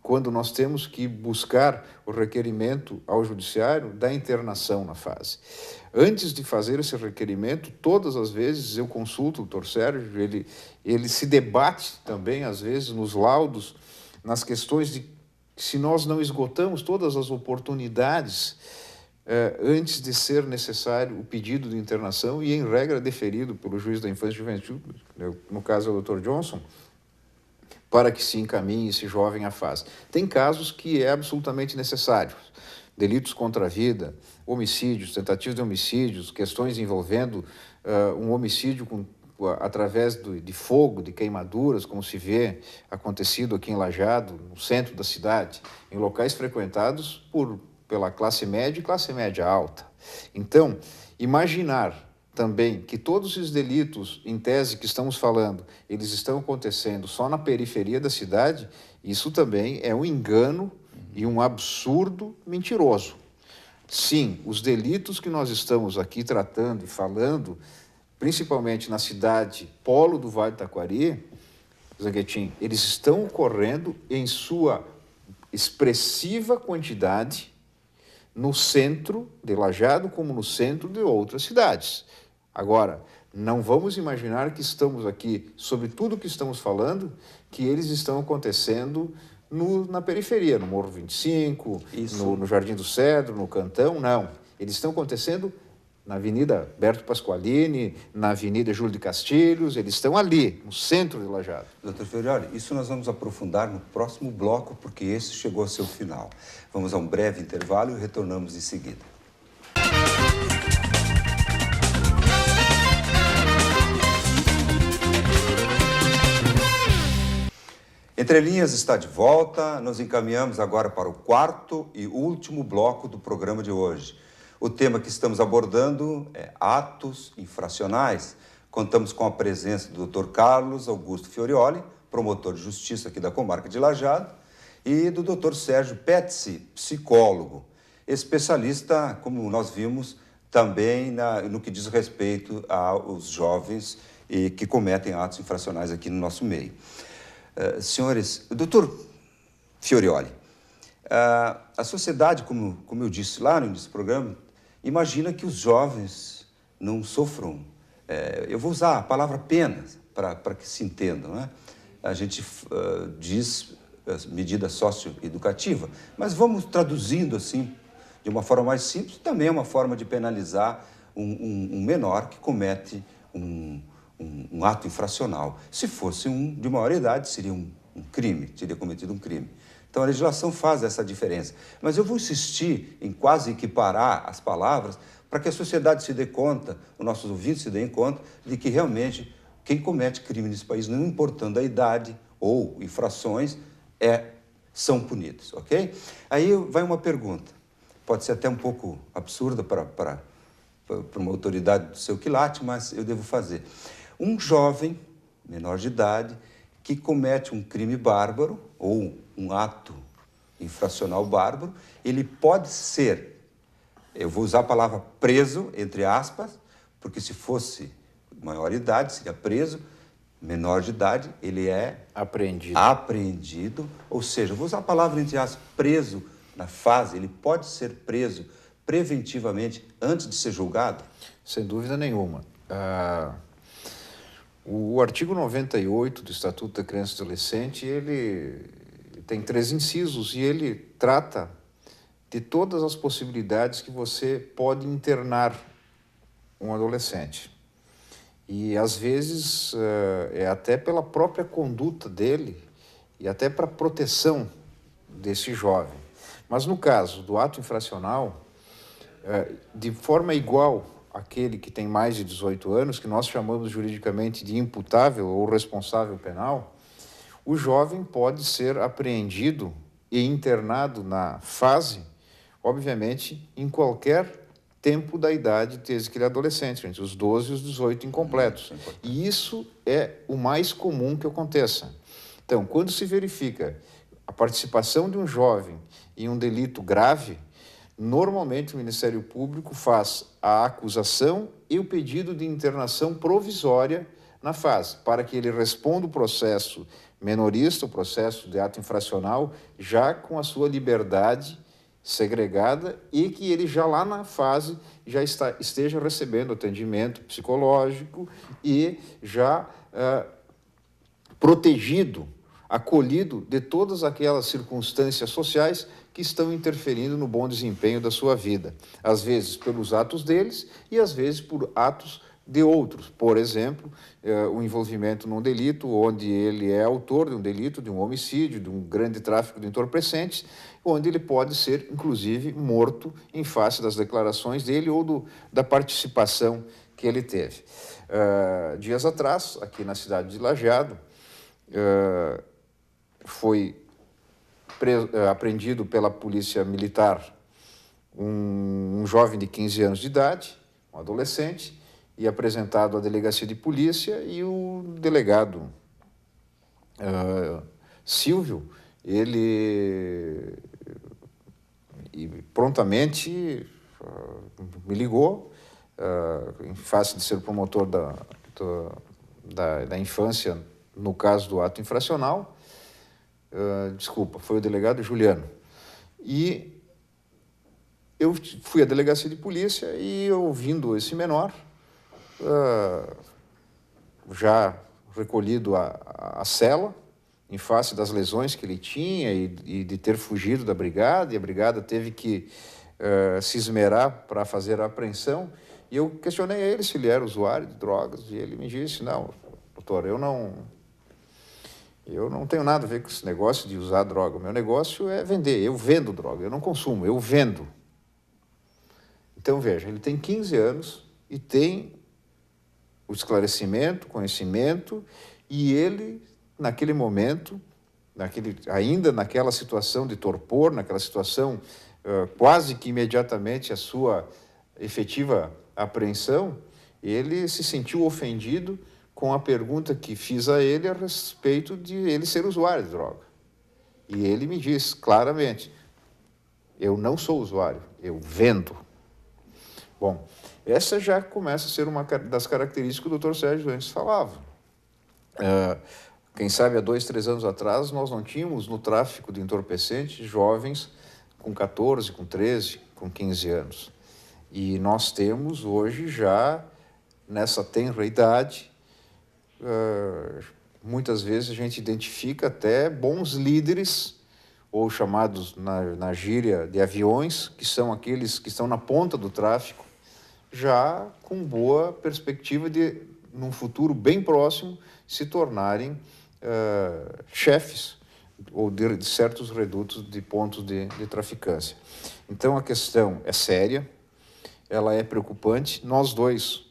quando nós temos que buscar o requerimento ao judiciário da internação na fase. Antes de fazer esse requerimento, todas as vezes eu consulto o Dr. Sérgio, ele se debate também, às vezes, nos laudos, nas questões de se nós não esgotamos todas as oportunidades antes de ser necessário o pedido de internação e, em regra, deferido pelo juiz da infância e juventude, no caso é o Dr. Johnson, para que se encaminhe esse jovem à fase. Tem casos que é absolutamente necessário. Delitos contra a vida, homicídios, tentativas de homicídios, questões envolvendo um homicídio através de fogo, de queimaduras, como se vê acontecido aqui em Lajeado, no centro da cidade, em locais frequentados pela classe média e classe média alta. Então, imaginar também que todos esses delitos, em tese que estamos falando, eles estão acontecendo só na periferia da cidade, isso também é um engano e um absurdo mentiroso. sim, os delitos que nós estamos aqui tratando e falando, principalmente na cidade polo do Vale do Taquari, Zanguetin, eles estão ocorrendo em sua expressiva quantidade no centro de Lajeado, como no centro de outras cidades. Agora, não vamos imaginar que estamos aqui, sobre tudo que estamos falando, que eles estão acontecendo na periferia, no Morro 25, no Jardim do Cedro, no Cantão, não. Eles estão acontecendo na Avenida Berto Pasqualini, na Avenida Júlio de Castilhos, eles estão ali, no centro de Lajeado. Doutor Fiorioli, isso nós vamos aprofundar no próximo bloco, porque esse chegou ao seu final. Vamos a um breve intervalo e retornamos em seguida. Entre Linhas está de volta, nos encaminhamos agora para o quarto e último bloco do programa de hoje. O tema que estamos abordando é atos infracionais. Contamos com a presença do Dr. Carlos Augusto Fiorioli, promotor de justiça aqui da comarca de Lajeado, e do Dr. Sérgio Petzi, psicólogo, especialista, como nós vimos, também no que diz respeito aos jovens que cometem atos infracionais aqui no nosso meio. Senhores, doutor Fiorioli, a sociedade, como eu disse lá no início do programa, imagina que os jovens não sofram, eu vou usar a palavra pena para que se entenda, não é? A gente diz medida socioeducativa, mas vamos traduzindo assim, de uma forma mais simples, também é uma forma de penalizar um menor que comete um ato infracional. Se fosse de maior idade, seria um crime, teria cometido um crime. Então, a legislação faz essa diferença. Mas eu vou insistir em quase equiparar as palavras para que a sociedade se dê conta, os nossos ouvintes se deem conta, de que realmente quem comete crime nesse país, não importando a idade ou infrações, são punidos, ok? Aí vai uma pergunta, pode ser até um pouco absurda para uma autoridade do seu quilate, mas eu devo fazer. Um jovem, menor de idade, que comete um crime bárbaro ou um ato infracional bárbaro, ele pode ser, eu vou usar a palavra preso, entre aspas, porque se fosse maior idade, seria preso, menor de idade, ele é apreendido, ou seja, eu vou usar a palavra entre aspas, preso na fase, ele pode ser preso preventivamente antes de ser julgado? Sem dúvida nenhuma. O artigo 98 do Estatuto da Criança e Adolescente, ele tem 3 incisos e ele trata de todas as possibilidades que você pode internar um adolescente. E, às vezes, é até pela própria conduta dele e até para proteção desse jovem. Mas, no caso do ato infracional, de forma igual àquele que tem mais de 18 anos, que nós chamamos juridicamente de imputável ou responsável penal, o jovem pode ser apreendido e internado na fase, obviamente, em qualquer tempo da idade, desde que ele é adolescente, entre os 12 e os 18 incompletos. E isso é o mais comum que aconteça. Então, quando se verifica a participação de um jovem em um delito grave, normalmente o Ministério Público faz a acusação e o pedido de internação provisória na fase, para que ele responda o processo menorista, o processo de ato infracional, já com a sua liberdade segregada e que ele já lá na fase já esteja recebendo atendimento psicológico e já protegido, acolhido de todas aquelas circunstâncias sociais que estão interferindo no bom desempenho da sua vida, às vezes pelos atos deles e às vezes por atos de outros. Por exemplo, o envolvimento num delito onde ele é autor de um delito, de um homicídio, de um grande tráfico de entorpecentes, onde ele pode ser, inclusive, morto em face das declarações dele ou da participação que ele teve. Dias atrás, aqui na cidade de Lajeado, foi apreendido pela polícia militar um jovem de 15 anos de idade, um adolescente, e apresentado à delegacia de polícia, e o delegado Silvio, ele e prontamente me ligou, em face de ser promotor da infância, no caso do ato infracional. Desculpa, foi o delegado Juliano. E eu fui à delegacia de polícia e, ouvindo esse menor, já recolhido à cela, em face das lesões que ele tinha e de ter fugido da brigada, e a brigada teve que se esmerar para fazer a apreensão. E eu questionei ele se ele era usuário de drogas, e ele me disse: não, doutor, eu não tenho nada a ver com esse negócio de usar droga. O meu negócio é vender, eu vendo droga, eu não consumo, eu vendo. Então, veja, ele tem 15 anos e tem o esclarecimento, conhecimento, e ele, naquele momento, ainda naquela situação de torpor, naquela situação quase que imediatamente a sua efetiva apreensão, ele se sentiu ofendido com a pergunta que fiz a ele a respeito de ele ser usuário de droga. E ele me diz claramente: eu não sou usuário, eu vendo. Bom, essa já começa a ser uma das características que o Dr. Sérgio antes falava. Quem sabe há 2, 3 anos atrás nós não tínhamos no tráfico de entorpecentes jovens com 14, com 13, com 15 anos. E nós temos hoje já, nessa tenra idade, muitas vezes a gente identifica até bons líderes, ou chamados na gíria de aviões, que são aqueles que estão na ponta do tráfico, já com boa perspectiva de, num futuro bem próximo, se tornarem chefes ou de certos redutos de pontos de traficância. Então, a questão é séria, ela é preocupante. Nós dois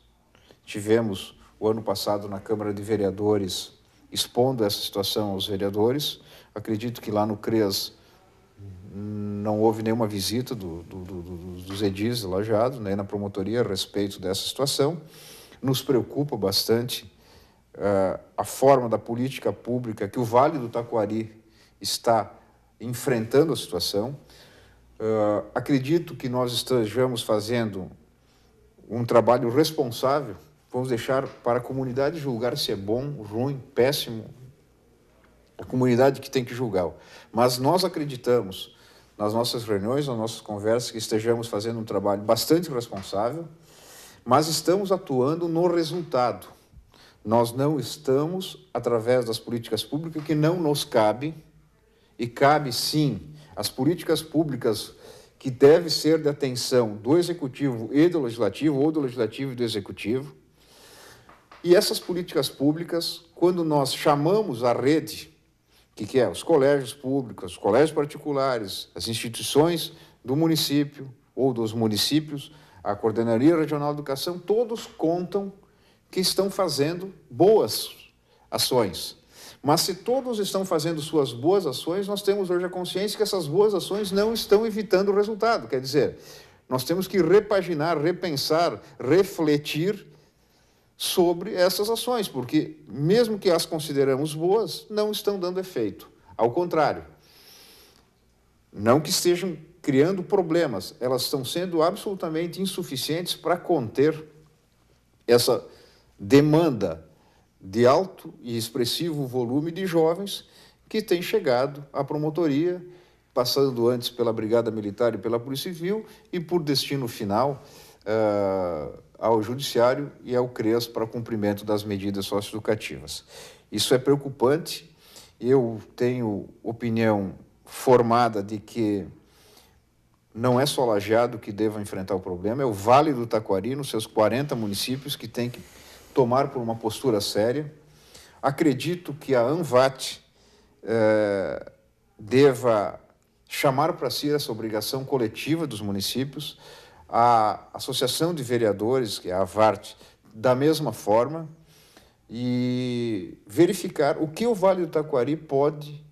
tivemos, o ano passado, na Câmara de Vereadores, expondo essa situação aos vereadores. Acredito que lá no CREAS não houve nenhuma visita dos edis de Lajeado, nem na promotoria, a respeito dessa situação. Nos preocupa bastante a forma da política pública que o Vale do Taquari está enfrentando a situação. Acredito que nós estejamos fazendo um trabalho responsável. Vamos deixar para a comunidade julgar se é bom, ruim, péssimo. A comunidade que tem que julgar. Mas nós acreditamos, nas nossas reuniões, nas nossas conversas, que estejamos fazendo um trabalho bastante responsável, mas estamos atuando no resultado. Nós não estamos, através das políticas públicas, que não nos cabe, e cabe sim as políticas públicas que devem ser de atenção do Executivo e do Legislativo, ou do Legislativo e do Executivo. E essas políticas públicas, quando nós chamamos a rede, que é os colégios públicos, os colégios particulares, as instituições do município ou dos municípios, a Coordenadoria Regional de Educação, todos contam que estão fazendo boas ações. Mas se todos estão fazendo suas boas ações, nós temos hoje a consciência que essas boas ações não estão evitando o resultado. Quer dizer, nós temos que repaginar, repensar, refletir sobre essas ações, porque mesmo que as consideramos boas, não estão dando efeito. Ao contrário, não que estejam criando problemas, elas estão sendo absolutamente insuficientes para conter essa demanda de alto e expressivo volume de jovens que tem chegado à promotoria, passando antes pela Brigada Militar e pela Polícia Civil, e por destino final ao Judiciário e ao CREAS para cumprimento das medidas socioeducativas. Isso é preocupante. Eu tenho opinião formada de que não é só Lajeado que deva enfrentar o problema, é o Vale do Taquari, nos seus 40 municípios, que tem que tomar por uma postura séria. Acredito que a ANVAT deva chamar para si essa obrigação coletiva dos municípios, a Associação de Vereadores, que é a AVART, da mesma forma, e verificar o que o Vale do Taquari pode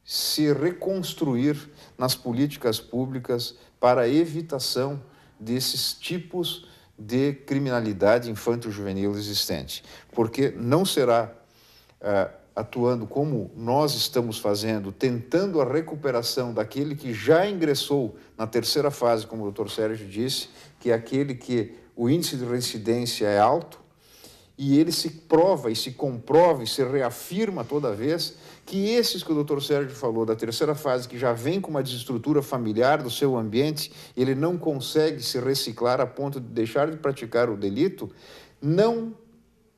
se reconstruir nas políticas públicas para a evitação desses tipos de criminalidade infanto-juvenil existente. Porque não será atuando como nós estamos fazendo, tentando a recuperação daquele que já ingressou na terceira fase, como o Dr. Sérgio disse, que é aquele que o índice de reincidência é alto, e ele se prova e se comprova e se reafirma toda vez que esses que o Dr. Sérgio falou, da terceira fase, que já vem com uma desestrutura familiar do seu ambiente, ele não consegue se reciclar a ponto de deixar de praticar o delito, não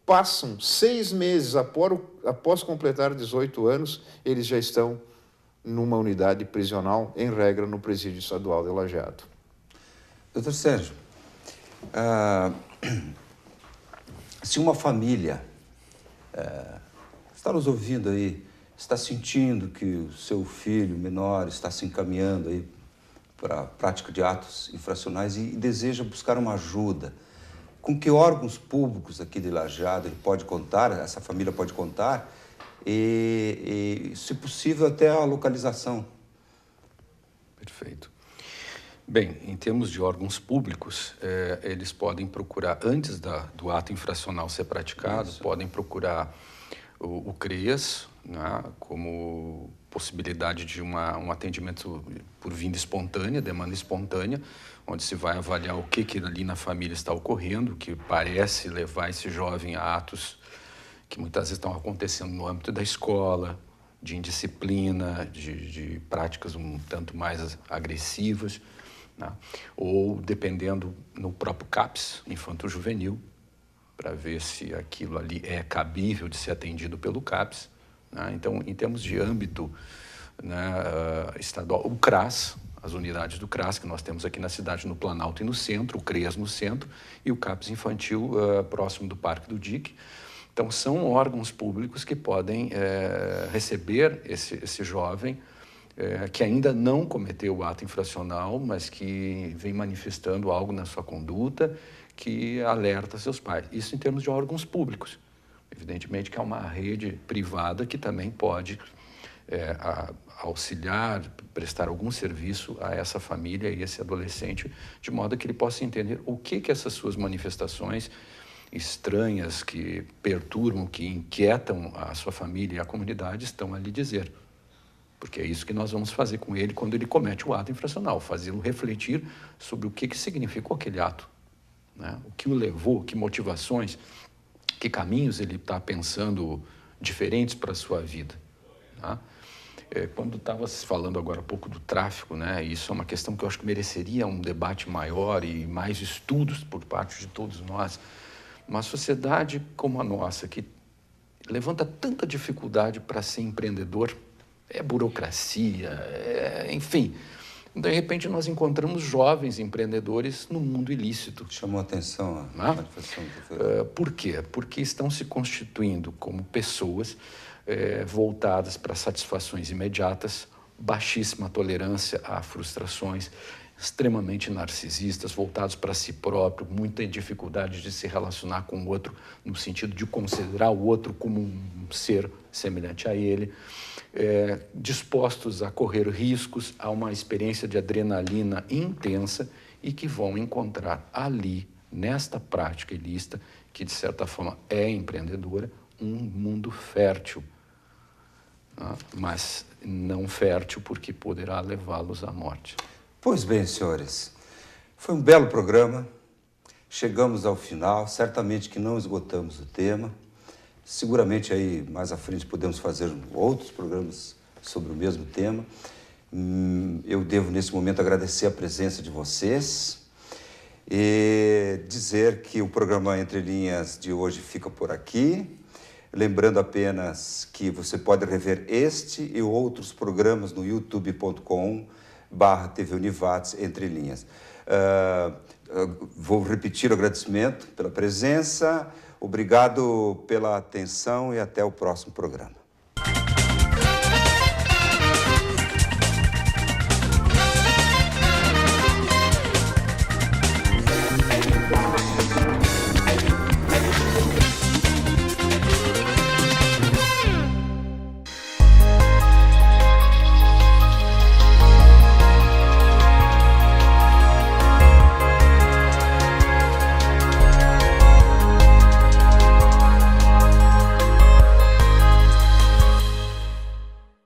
passam 6 meses após completar 18 anos, eles já estão numa unidade prisional, em regra, no Presídio Estadual de Lajeado. Doutor Sérgio, se uma família está nos ouvindo aí, está sentindo que o seu filho menor está se encaminhando aí para a prática de atos infracionais e deseja buscar uma ajuda, com que órgãos públicos aqui de Lajeado ele pode contar, essa família pode contar, e se possível, até a localização? Perfeito. Bem, em termos de órgãos públicos, eles podem procurar, antes do ato infracional ser praticado, podem procurar o CREAS, né, como possibilidade de um atendimento por vinda espontânea, demanda espontânea, onde se vai avaliar o que ali na família está ocorrendo, que parece levar esse jovem a atos que muitas vezes estão acontecendo no âmbito da escola, de indisciplina, de práticas um tanto mais agressivas, né? Ou dependendo no próprio CAPS, infanto-juvenil, para ver se aquilo ali é cabível de ser atendido pelo CAPS, né? Então, em termos de âmbito, né, estadual, o CRAS, as unidades do CRAS que nós temos aqui na cidade, no Planalto e no centro, o CREAS no centro e o CAPS infantil próximo do Parque do Dique. Então, são órgãos públicos que podem receber esse jovem que ainda não cometeu o ato infracional, mas que vem manifestando algo na sua conduta que alerta seus pais. Isso em termos de órgãos públicos. Evidentemente que há uma rede privada que também pode auxiliar, prestar algum serviço a essa família e esse adolescente, de modo que ele possa entender o que essas suas manifestações estranhas, que perturbam, que inquietam a sua família e a comunidade, estão a lhe dizer. Porque é isso que nós vamos fazer com ele quando ele comete o ato infracional, fazê-lo refletir sobre o que significou aquele ato, né? O que o levou, que motivações, que caminhos ele está pensando diferentes para a sua vida, tá? Quando estava falando agora há pouco do tráfico, né, isso é uma questão que eu acho que mereceria um debate maior e mais estudos por parte de todos nós. Uma sociedade como a nossa, que levanta tanta dificuldade para ser empreendedor, burocracia, enfim. De repente, nós encontramos jovens empreendedores no mundo ilícito. Chamou a atenção a manifestação que foi. Por quê? Porque estão se constituindo como pessoas voltadas para satisfações imediatas, baixíssima tolerância a frustrações, extremamente narcisistas, voltados para si próprio, muita dificuldade de se relacionar com o outro, no sentido de considerar o outro como um ser semelhante a ele, dispostos a correr riscos, a uma experiência de adrenalina intensa e que vão encontrar ali, nesta prática ilícita, que de certa forma é empreendedora, um mundo fértil, mas não fértil porque poderá levá-los à morte. Pois bem, senhores, foi um belo programa, chegamos ao final, certamente que não esgotamos o tema, seguramente aí mais à frente podemos fazer outros programas sobre o mesmo tema. Eu devo nesse momento agradecer a presença de vocês e dizer que o programa Entre Linhas de hoje fica por aqui. Lembrando apenas que você pode rever este e outros programas no youtube.com/TV Univates Entre Linhas. Vou repetir o agradecimento pela presença, obrigado pela atenção e até o próximo programa.